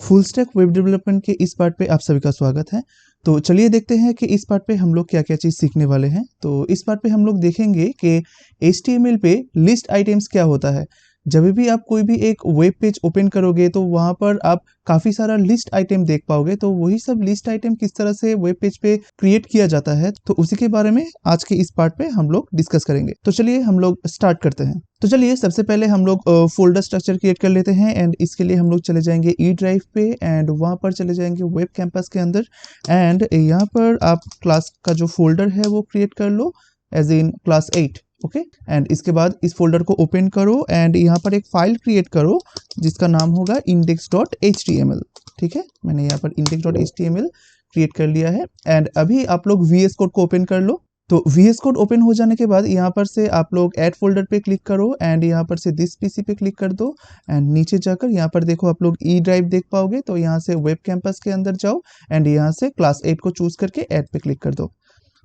Full stack web development के इस part पे आप सभी का स्वागत है। तो चलिए देखते हैं कि इस पार्ट पे हम लोग क्या क्या चीज़ सीखने वाले हैं। तो इस पार्ट पे हम लोग देखेंगे कि HTML पे लिस्ट आइटम्स क्या होता है। जब भी आप कोई भी एक वेब पेज ओपन करोगे तो वहाँ पर आप काफ़ी सारा लिस्ट आइटम देख पाओगे। तो वही सब लिस्ट आइटम किस तरह से वेब पेज पे क्रिएट किया जाता है, तो उसी के बारे में आज के इस पार्ट पे हम लोग डिस्कस करेंगे। तो चलिए हम लोग स्टार्ट करते हैं। तो चलिए सबसे पहले हम लोग फोल्डर स्ट्रक्चर क्रिएट कर लेते हैं एंड इसके लिए हम लोग चले जाएंगे ई ड्राइव पे एंड वहाँ पर चले जाएंगे वेब कैंपस के अंदर एंड यहाँ पर आप क्लास का जो फोल्डर है वो क्रिएट कर लो as in class 8। Okay and इसके बाद इस फोल्डर को ओपन करो एंड यहाँ पर एक फाइल क्रिएट करो जिसका नाम होगा index.html। ठीक है, मैंने यहाँ पर index.html क्रिएट कर लिया है एंड अभी आप लोग VS कोड को ओपन कर लो। तो VS कोड ओपन हो जाने के बाद यहाँ पर से आप लोग ऐड फोल्डर पे क्लिक करो एंड यहाँ पर से दिस पीसी पे क्लिक कर दो एंड नीचे जाकर यहाँ पर देखो आप लोग ई ड्राइव देख पाओगे। तो यहाँ से वेब कैंपस के अंदर जाओ एंड यहाँ से क्लास 8 को चूज करके ऐड पे क्लिक कर दो।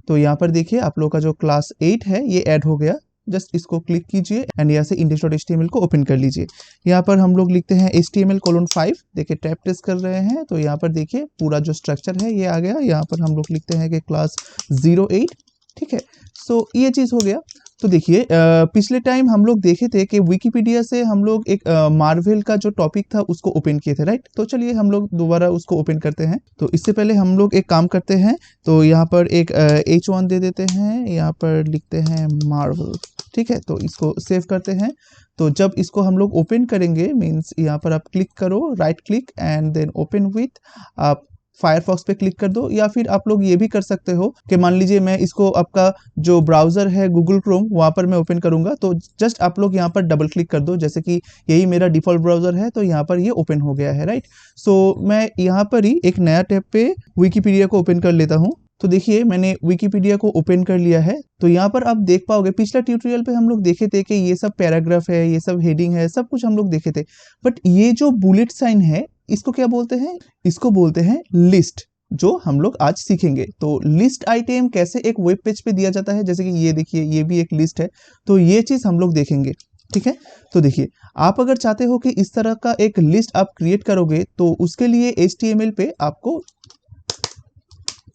तो यहाँ पर देखिए आप लोग का जो क्लास 8 है ये ऐड हो गया। जस्ट इसको क्लिक कीजिए एंड यहाँ से index.html को ओपन कर लीजिए। यहाँ पर हम लोग लिखते हैं HTML:5। देखिए टैब प्रेस कर रहे हैं तो यहाँ पर देखिए पूरा जो स्ट्रक्चर है ये आ गया। यहाँ पर हम लोग लिखते हैं कि क्लास 08। ठीक है, सो ये चीज़ हो गया। तो देखिए पिछले टाइम हम लोग देखे थे कि विकिपीडिया से हम लोग एक मार्वल का जो टॉपिक था उसको ओपन किए थे, राइट। तो चलिए हम लोग दोबारा उसको ओपन करते हैं। तो इससे पहले हम लोग एक काम करते हैं, तो यहाँ पर एक H1 दे देते हैं, यहाँ पर लिखते हैं मार्वल। ठीक है, तो इसको सेव करते हैं। तो जब इसको हम लोग ओपन करेंगे मीन्स यहाँ पर आप क्लिक करो, right click and then open with, आप फायरफॉक्स पे क्लिक कर दो। या फिर आप लोग ये भी कर सकते हो कि मान लीजिए मैं इसको आपका जो ब्राउजर है गूगल क्रोम वहाँ पर मैं ओपन करूंगा, तो जस्ट आप लोग यहाँ पर डबल क्लिक कर दो। जैसे कि यही मेरा डिफॉल्ट ब्राउजर है तो यहाँ पर ये ओपन हो गया है, राइट। सो मैं यहाँ पर ही एक नया टैब पे विकिपीडिया को ओपन कर लेता हूँ। तो देखिए मैंने विकिपीडिया को ओपन कर लिया है। तो यहाँ पर आप देख पाओगे पिछला ट्यूटोरियल पे हम लोग देखे थे कि ये सब पैराग्राफ है, ये सब हेडिंग है, सब कुछ हम लोग देखे थे। बट ये जो बुलेट साइन है इसको क्या बोलते हैं? इसको बोलते हैं लिस्ट, जो हम लोग आज सीखेंगे। तो लिस्ट आइटम कैसे एक वेब पेज पे दिया जाता है, जैसे कि ये देखिए ये भी एक लिस्ट है, तो ये चीज हम लोग देखेंगे। ठीक है, तो देखिए आप अगर चाहते हो कि इस तरह का एक लिस्ट आप क्रिएट करोगे तो उसके लिए HTML पे आपको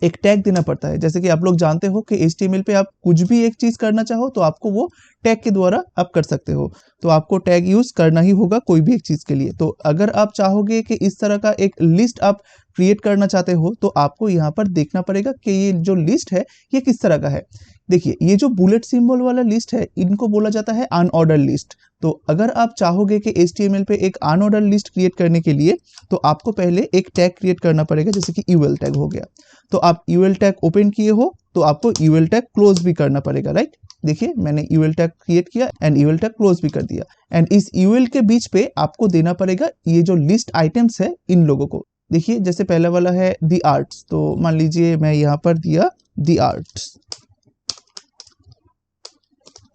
एक टैग देना पड़ता है। जैसे कि आप लोग जानते हो कि HTML पे आप कुछ भी एक चीज करना चाहो तो आपको वो टैग के द्वारा आप कर सकते हो। तो आपको टैग यूज करना ही होगा कोई भी एक चीज के लिए। तो अगर आप चाहोगे कि इस तरह का एक लिस्ट आप क्रिएट करना चाहते हो तो आपको यहाँ पर देखना पड़ेगा कि ये जो लिस्ट है ये किस तरह का है। देखिए ये जो बुलेट सिंबल वाला लिस्ट है इनको बोला जाता है अनऑर्डर लिस्ट। तो अगर आप चाहोगे कि HTML पे एक अनऑर्डर लिस्ट क्रिएट करने के लिए तो आपको पहले एक टैग क्रिएट करना पड़ेगा, जैसे कि UL टैग हो गया। तो आप UL टैग ओपन किए हो तो आपको UL टैग क्लोज भी करना पड़ेगा, राइट। देखिए मैंने UL टैग क्रिएट किया एंड UL टैग क्लोज भी कर दिया एंड इस UL के बीच पे आपको देना पड़ेगा ये जो लिस्ट आइटम्स है इन लोगों को। देखिए जैसे पहला वाला है दी आर्ट्स, तो मान लीजिए मैं यहाँ पर दिया दी आर्ट्स,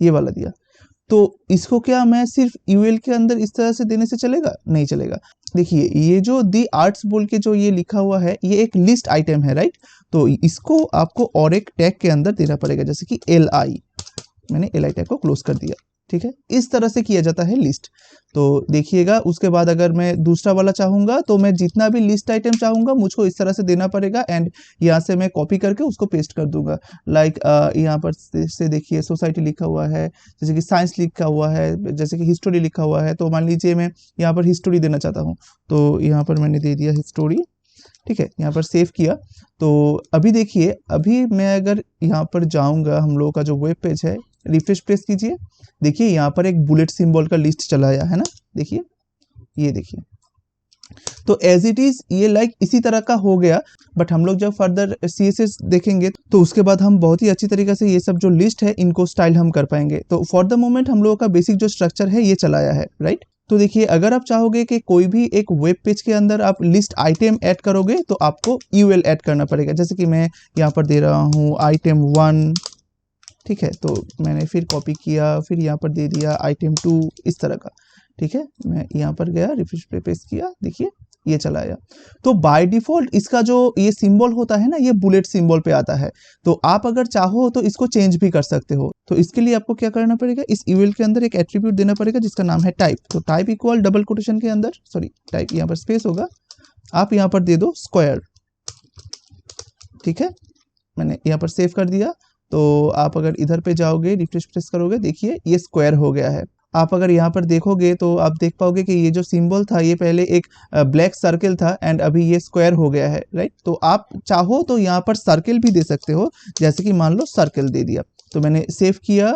ये वाला दिया। तो इसको क्या मैं सिर्फ UL के अंदर इस तरह से देने से चलेगा? नहीं चलेगा। देखिए ये जो दी आर्ट्स बोल के जो ये लिखा हुआ है ये एक लिस्ट आइटम है, राइट। तो इसको आपको और एक टैग के अंदर देना पड़ेगा, जैसे कि LI, मैंने LI टैग को क्लोज कर दिया। ठीक है, इस तरह से किया जाता है लिस्ट। तो देखिएगा उसके बाद अगर मैं दूसरा वाला चाहूंगा तो मैं जितना भी लिस्ट आइटम चाहूंगा मुझको इस तरह से देना पड़ेगा एंड यहाँ से मैं कॉपी करके उसको पेस्ट कर दूंगा। लाइक यहाँ पर से देखिए सोसाइटी लिखा हुआ है, जैसे कि साइंस लिखा हुआ है, जैसे कि हिस्टोरी लिखा हुआ है। तो मान लीजिए मैं यहाँ पर हिस्टोरी देना चाहता हूँ तो यहाँ पर मैंने दे दिया हिस्टोरी। ठीक है, यहाँ पर सेव किया। तो अभी देखिए अभी मैं अगर यहाँ पर जाऊँगा, हम लोगों का जो वेब पेज है, रिफ्रेश प्रेस कीजिए। देखिए यहाँ पर एक बुलेट सिंबल का लिस्ट चला आया है ना, देखिए ये देखिए। तो एज इट इज ये लाइक इसी तरह का हो गया। बट हम लोग जब फर्दर CSS देखेंगे तो उसके बाद हम बहुत ही अच्छी तरीके से ये सब जो लिस्ट है इनको स्टाइल हम कर पाएंगे। तो फॉर द मोमेंट हम लोगों का बेसिक जो स्ट्रक्चर है ये चलाया है, राइट। तो देखिए अगर आप चाहोगे कि कोई भी एक वेब पेज के अंदर आप लिस्ट आइटम ऐड करोगे तो आपको UL ऐड करना पड़ेगा। जैसे कि मैं यहाँ पर दे रहा हूँ आइटम 1। ठीक है, तो मैंने फिर कॉपी किया, फिर यहाँ पर दे दिया आइटम 2, इस तरह का। ठीक है, मैं यहाँ पर गया, रिफ्रेश पे पेस्ट किया, देखिए ये चला आया। तो बाय डिफॉल्ट इसका जो ये सिंबल होता है ना ये बुलेट सिंबल पे आता है। तो आप अगर चाहो तो इसको चेंज भी कर सकते हो। तो इसके लिए आपको क्या करना पड़ेगा, इस UL के अंदर एक एट्रीब्यूट देना पड़ेगा जिसका नाम है टाइप। तो टाइप इक्वल डबल कोटेशन के अंदर, सॉरी टाइप यहाँ पर स्पेस होगा, आप यहाँ पर दे दो स्क्वायर, ठीक है। मैंने यहाँ पर सेव कर दिया। तो आप अगर इधर पे जाओगे, रिफ्रेश प्रेस करोगे, देखिए ये स्क्वायर हो गया है। आप अगर यहाँ पर देखोगे तो आप देख पाओगे कि ये जो सिंबल था ये पहले एक ब्लैक सर्कल था एंड अभी ये स्क्वायर हो गया है, राइट। तो आप चाहो तो यहाँ पर सर्कल भी दे सकते हो, जैसे कि मान लो सर्कल दे दिया। तो मैंने सेव किया,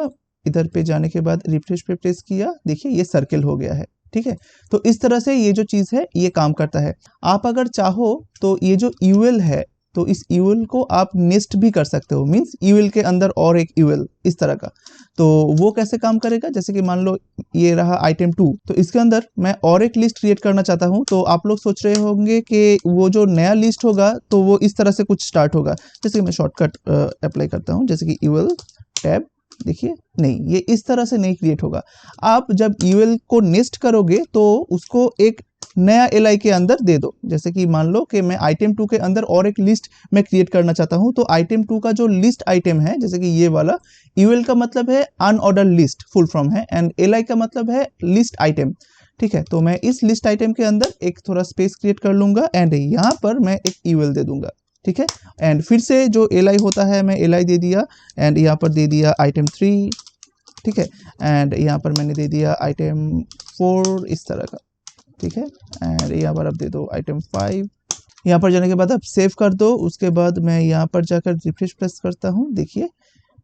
इधर पे जाने के बाद रिफ्रेश पे प्रेस किया, देखिए ये सर्कल हो गया है, ठीक है। तो इस तरह से ये जो चीज़ है ये काम करता है। आप अगर चाहो तो ये जो यूएल है, तो इस यूएल को आप नेस्ट भी कर सकते हो, मींस यूएल के अंदर और एक यूएल, इस तरह का। तो वो कैसे काम करेगा, जैसे कि मान लो ये रहा आइटम 2, तो इसके अंदर मैं और एक लिस्ट क्रिएट करना चाहता हूं। तो आप लोग सोच रहे होंगे कि वो जो नया लिस्ट होगा तो वो इस तरह से कुछ स्टार्ट होगा। जैसे कि मैं शॉर्टकट अप्लाई करता हूं, जैसे कि यूएल टैब, देखिए नहीं, ये इस तरह से नहीं क्रिएट होगा। आप जब यूएल को नेस्ट करोगे तो उसको एक नया एल के अंदर दे दो। जैसे कि मान लो कि मैं आइटम 2 के अंदर और एक लिस्ट मैं क्रिएट करना चाहता हूं। तो आइटम 2 का जो लिस्ट आइटम है, जैसे कि ये वाला, यूएल का मतलब है अनऑर्डर लिस्ट, फुल फॉर्म है, एंड एल का मतलब है लिस्ट आइटम, ठीक है। तो मैं इस लिस्ट आइटम के अंदर एक थोड़ा स्पेस क्रिएट कर लूंगा एंड यहाँ पर मैं एक यूएल दे दूंगा, ठीक है। एंड फिर से जो एल होता है मैं एल दे दिया एंड यहाँ पर दे दिया आइटम 3, ठीक है। एंड यहाँ पर मैंने दे दिया आइटम 4, इस तरह का, ठीक है। एंड यहाँ पर आप दे दो आइटम 5। यहाँ पर जाने के बाद आप सेव कर दो। उसके बाद मैं यहाँ पर जाकर रिफ्रेश प्रेस करता हूँ। देखिए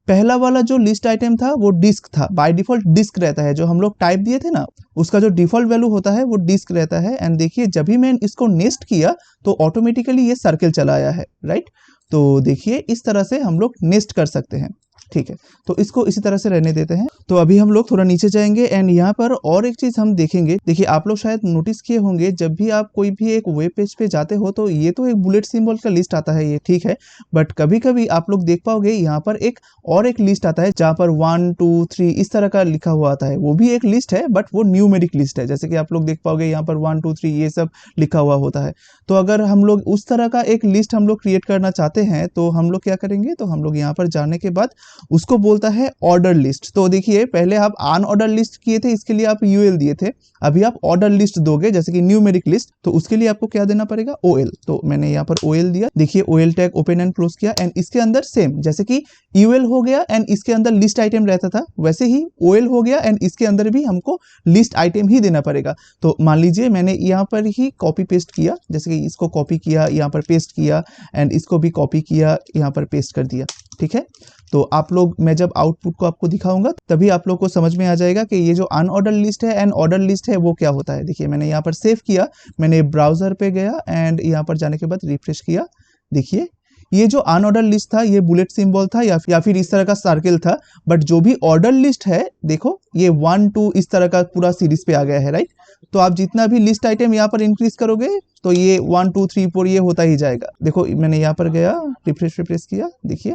पहला वाला जो लिस्ट आइटम था वो डिस्क था, बाय डिफॉल्ट डिस्क रहता है, जो हम लोग टाइप दिए थे ना, उसका जो डिफॉल्ट वैल्यू होता है वो डिस्क रहता है। एंड देखिए जब भी मैं इसको नेस्ट किया तो ऑटोमेटिकली ये सर्कल चला आया है, राइट। तो देखिए इस तरह से हम लोग नेस्ट कर सकते हैं, ठीक है। तो इसको इसी तरह से रहने देते हैं। तो अभी हम लोग थोड़ा नीचे जाएंगे एंड यहाँ पर और एक चीज हम देखेंगे। देखिए आप लोग शायद नोटिस किए होंगे, जब भी आप कोई भी एक वेब पेज पे जाते हो तो ये तो एक बुलेट सिंबल का लिस्ट आता है, ये ठीक है। बट कभी कभी आप लोग देख पाओगे यहाँ पर एक और एक लिस्ट आता है जहाँ पर 1 2 3 इस तरह का लिखा हुआ आता है। वो भी एक लिस्ट है बट वो न्यूमेरिक लिस्ट है। जैसे कि आप लोग देख पाओगे यहाँ पर 1 2 3 ये सब लिखा हुआ होता है। तो अगर हम लोग उस तरह का एक लिस्ट हम लोग क्रिएट करना चाहते हैं तो हम लोग क्या करेंगे, तो हम लोग यहाँ पर जाने के बाद उसको बोलता है ऑर्डर लिस्ट। तो देखिए पहले आप अनऑर्डर लिस्ट किए थे, इसके लिए आप यूएल दिए थे। अभी आप ऑर्डर लिस्ट दोगे जैसे कि न्यूमेरिक लिस्ट, तो उसके लिए आपको क्या देना पड़ेगा, ओएल। तो मैंने यहाँ पर ओएल दिया। देखिए OL tag open and close किया एंड इसके अंदर सेम जैसे कि यूएल हो गया एंड इसके अंदर लिस्ट आइटम रहता था, वैसे ही ओएल हो गया एंड इसके अंदर भी हमको लिस्ट आइटम ही देना पड़ेगा। तो मान लीजिए मैंने यहाँ पर ही कॉपी पेस्ट किया, जैसे कि इसको कॉपी किया, यहाँ पर पेस्ट किया एंड इसको भी कॉपी किया, यहाँ पर पेस्ट कर दिया, ठीक है। तो आप लोग, मैं जब आउटपुट को आपको दिखाऊंगा तभी आप लोग को समझ में आ जाएगा कि ये जो अनऑर्डर लिस्ट है एंड ऑर्डर लिस्ट है वो क्या होता है। देखिए मैंने यहाँ पर सेव किया, मैंने ब्राउजर पे गया एंड यहाँ पर जाने के बाद रिफ्रेश किया। देखिए ये जो अनऑर्डर लिस्ट था ये बुलेट सिंबल था या फिर इस तरह का सर्कल था। बट जो भी ऑर्डर लिस्ट है देखो ये 1 2 इस तरह का पूरा सीरीज पे आ गया है, राइट। तो आप जितना भी लिस्ट आइटम यहाँ पर इंक्रीज करोगे तो ये 1 2 3 4 ये होता ही जाएगा। देखो मैंने यहाँ पर गया, रिफ्रेश किया, देखिए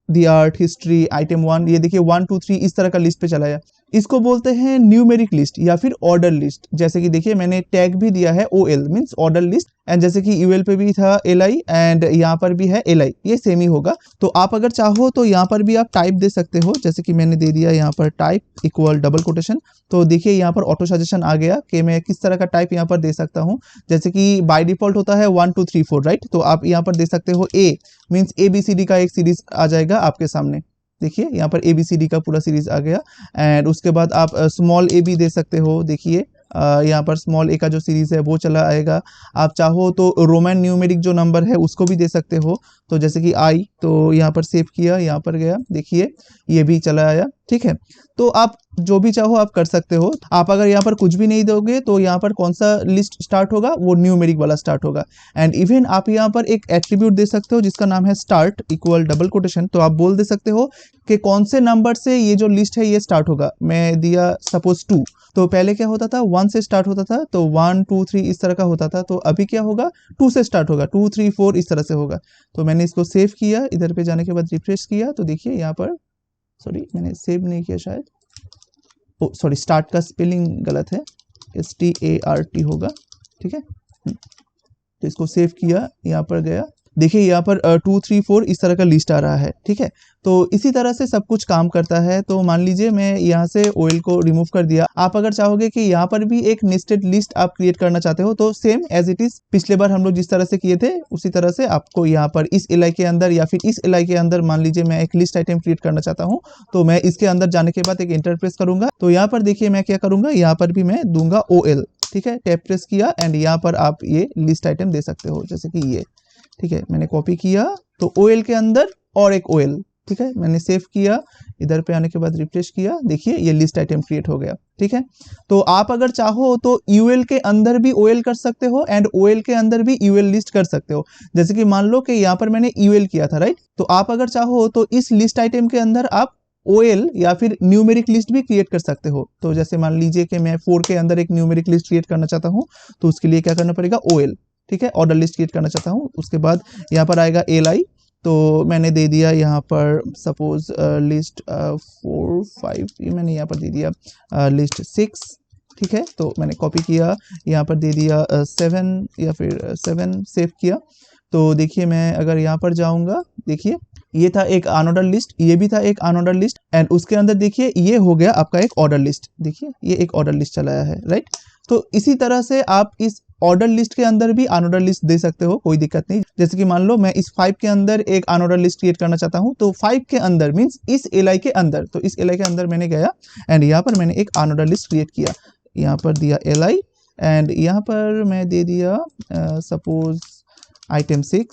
दी आर्ट हिस्ट्री आइटम 1, ये देखिए 1 2 3 इस तरह का लिस्ट पे चला गया। इसको बोलते हैं न्यूमेरिक लिस्ट या फिर ऑर्डर लिस्ट। जैसे कि देखिए मैंने टैग भी दिया है OL means order list and जैसे कि यूएल पे भी था एलआई एंड यहाँ पर भी है एलआई, ये सेम ही होगा। तो आप अगर चाहो तो यहाँ पर भी आप टाइप दे सकते हो, जैसे कि मैंने दे दिया यहाँ पर टाइप इक्वल डबल कोटेशन। तो देखिए यहाँ पर ऑटो सजेशन आ गया कि मैं किस तरह का टाइप यहाँ पर दे सकता हूँ। जैसे कि बाय डिफॉल्ट होता है 1 2 3 4, राइट। तो आप यहाँ पर दे सकते हो ए मीन्स ABCD का एक सीरीज आ जाएगा आपके सामने। देखिए यहाँ पर ABCD का पूरा सीरीज आ गया एंड उसके बाद आप स्मॉल ए भी दे सकते हो। देखिए यहाँ पर स्मॉल ए का जो सीरीज है वो चला आएगा। आप चाहो तो रोमन न्यूमेरिक जो नंबर है उसको भी दे सकते हो। तो जैसे कि आई, तो यहाँ पर सेव किया, यहाँ पर गया, देखिए ये भी चला आया, ठीक है। तो आप जो भी चाहो आप कर सकते हो। आप अगर यहाँ पर कुछ भी नहीं दोगे तो यहाँ पर कौन सा लिस्ट स्टार्ट होगा, वो न्यूमेरिक वाला स्टार्ट होगा। एंड इवन आप यहाँ पर एक एट्रीब्यूट दे सकते हो जिसका नाम है स्टार्ट इक्वल डबल कोटेशन। तो आप बोल दे सकते हो कि कौन से नंबर से ये जो लिस्ट है ये स्टार्ट होगा। मैं दिया सपोज 2, तो पहले क्या होता था 1 से स्टार्ट होता था, तो 1 2 3 इस तरह का होता था। तो अभी क्या होगा 2 से स्टार्ट होगा, 2 3 4 इस तरह से होगा। तो मैंने इसको सेव किया, इधर पे जाने के बाद रिफ्रेश किया तो देखिए यहाँ पर, सॉरी मैंने सेव नहीं किया शायद, ओ सॉरी स्टार्ट का स्पेलिंग गलत है, START होगा, ठीक है। तो इसको सेव किया, यहाँ पर गया देखिए यहाँ पर 2 3 4 इस तरह का लिस्ट आ रहा है, ठीक है। तो इसी तरह से सब कुछ काम करता है। तो मान लीजिए मैं यहाँ से ओएल को रिमूव कर दिया। आप अगर चाहोगे कि यहाँ पर भी एक नेस्टेड लिस्ट आप क्रिएट करना चाहते हो तो सेम एज इट इज पिछले बार हम लोग जिस तरह से किए थे उसी तरह से आपको यहाँ पर इस एलआई के अंदर या फिर इस एलआई के अंदर मान लीजिए मैं एक लिस्ट आइटम क्रिएट करना चाहता हूँ, तो मैं इसके अंदर जाने के बाद एक एंटर प्रेस करूंगा। तो यहाँ पर देखिए मैं क्या करूंगा, यहाँ पर भी मैं दूंगा OL, ठीक है। टैब प्रेस किया एंड यहाँ पर आप ये लिस्ट आइटम दे सकते हो, जैसे कि ये, ठीक है। मैंने कॉपी किया तो OL के अंदर और एक OL, ठीक है। मैंने सेव किया, इधर पे आने के बाद रिफ्रेश किया, देखिए ये लिस्ट आइटम क्रिएट हो गया, ठीक है। तो आप अगर चाहो तो UL के अंदर भी OL कर सकते हो एंड OL के अंदर भी UL लिस्ट कर सकते हो। जैसे कि मान लो कि यहाँ पर मैंने UL किया था, राइट। तो आप अगर चाहो तो इस लिस्ट आइटम के अंदर आप OL या फिर न्यूमेरिक लिस्ट भी क्रिएट कर सकते हो। तो जैसे मान लीजिए कि मैं 4 के अंदर एक न्यूमेरिक लिस्ट क्रिएट करना चाहता हूँ, तो उसके लिए क्या करना पड़ेगा, OL, ठीक है। ऑर्डर लिस्ट क्रिएट करना चाहता हूँ, उसके बाद यहाँ पर आएगा LI। तो मैंने दे दिया यहाँ पर सपोज लिस्ट 4 5, ये मैंने यहाँ पर दे दिया लिस्ट 6, ठीक है। तो मैंने कॉपी किया, यहाँ पर दे दिया 7 या फिर 7, सेव किया। तो देखिए मैं अगर यहाँ पर जाऊँगा, देखिए ये था एक अनऑर्डर लिस्ट, ये भी था एक अनऑर्डर लिस्ट एंड उसके अंदर देखिए ये हो गया आपका एक ऑर्डर लिस्ट, देखिए ये एक ऑर्डर लिस्ट चलाया है, राइट। तो इसी तरह से आप इस ऑर्डर लिस्ट के अंदर भी अनऑर्डर लिस्ट दे सकते हो, कोई दिक्कत नहीं। जैसे कि मान लो मैं इस 5 के अंदर एक अनऑर्डर लिस्ट क्रिएट करना चाहता हूं, तो 5 के अंदर मींस इस एलआई के अंदर, तो इस एलआई के अंदर मैंने गया एंड यहाँ पर मैंने एक अनऑर्डर लिस्ट क्रिएट किया, यहाँ पर दिया एलआई एंड यहाँ पर मैं दे दिया सपोज आइटम 6,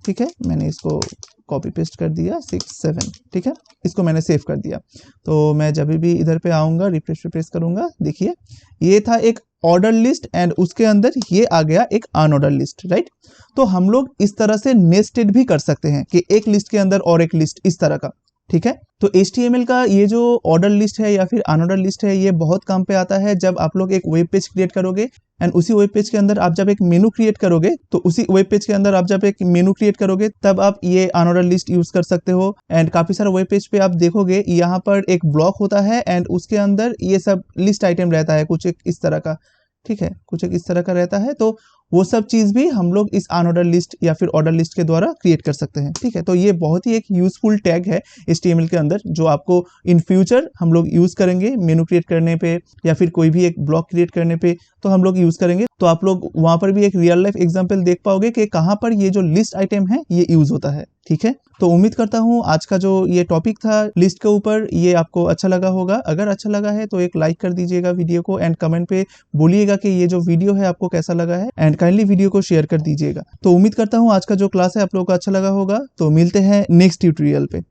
ठीक है। मैंने इसको कॉपी पेस्ट कर दिया 6 7, ठीक है। इसको मैंने सेव कर दिया। तो मैं जब भी इधर पे आऊँगा, रिफ्रेश करूँगा, देखिए ये था एक ऑर्डर लिस्ट एंड उसके अंदर ये आ गया एक अनऑर्डर लिस्ट, राइट। तो हम लोग इस तरह से नेस्टेड भी कर सकते हैं कि एक लिस्ट के अंदर और एक लिस्ट, इस तरह का, ठीक है। तो HTML का ये जो ऑर्डर लिस्ट है या फिर अनऑर्डर लिस्ट है, ये बहुत काम पे आता है जब आप लोग एक वेब पेज क्रिएट करोगे एंड उसी वेब पेज के अंदर आप जब एक मेनू क्रिएट करोगे, तो उसी वेब पेज के अंदर आप जब एक मेनू क्रिएट करोगे तब आप ये अनऑर्डर लिस्ट यूज कर सकते हो। एंड काफी सारे वेब पेज पे आप देखोगे यहाँ पर एक ब्लॉक होता है एंड उसके अंदर ये सब लिस्ट आइटम रहता है, कुछ एक इस तरह का, ठीक है, कुछ एक इस तरह का रहता है। तो वो सब चीज भी हम लोग इस अनऑर्डर लिस्ट या फिर ऑर्डर लिस्ट के द्वारा क्रिएट कर सकते हैं, ठीक है। तो ये बहुत ही एक यूजफुल टैग है HTML के अंदर, जो आपको इन फ्यूचर हम लोग यूज करेंगे मेनू क्रिएट करने पे या फिर कोई भी एक ब्लॉक क्रिएट करने पे, तो हम लोग यूज करेंगे। तो आप लोग वहां पर भी एक रियल लाइफ एग्जांपल देख पाओगे कि कहां पर ये जो लिस्ट आइटम है ये यूज होता है, ठीक है। तो उम्मीद करता हूं आज का जो ये टॉपिक था लिस्ट के ऊपर, ये आपको अच्छा लगा होगा। अगर अच्छा लगा है तो एक लाइक कर दीजिएगा वीडियो को एंड कमेंट पे बोलिएगा कि ये जो वीडियो है आपको कैसा लगा है एंड काइंडली वीडियो को शेयर कर दीजिएगा। तो उम्मीद करता हूं आज का जो क्लास है आप लोगों को अच्छा लगा होगा। तो मिलते हैं नेक्स्ट ट्यूटोरियल पे।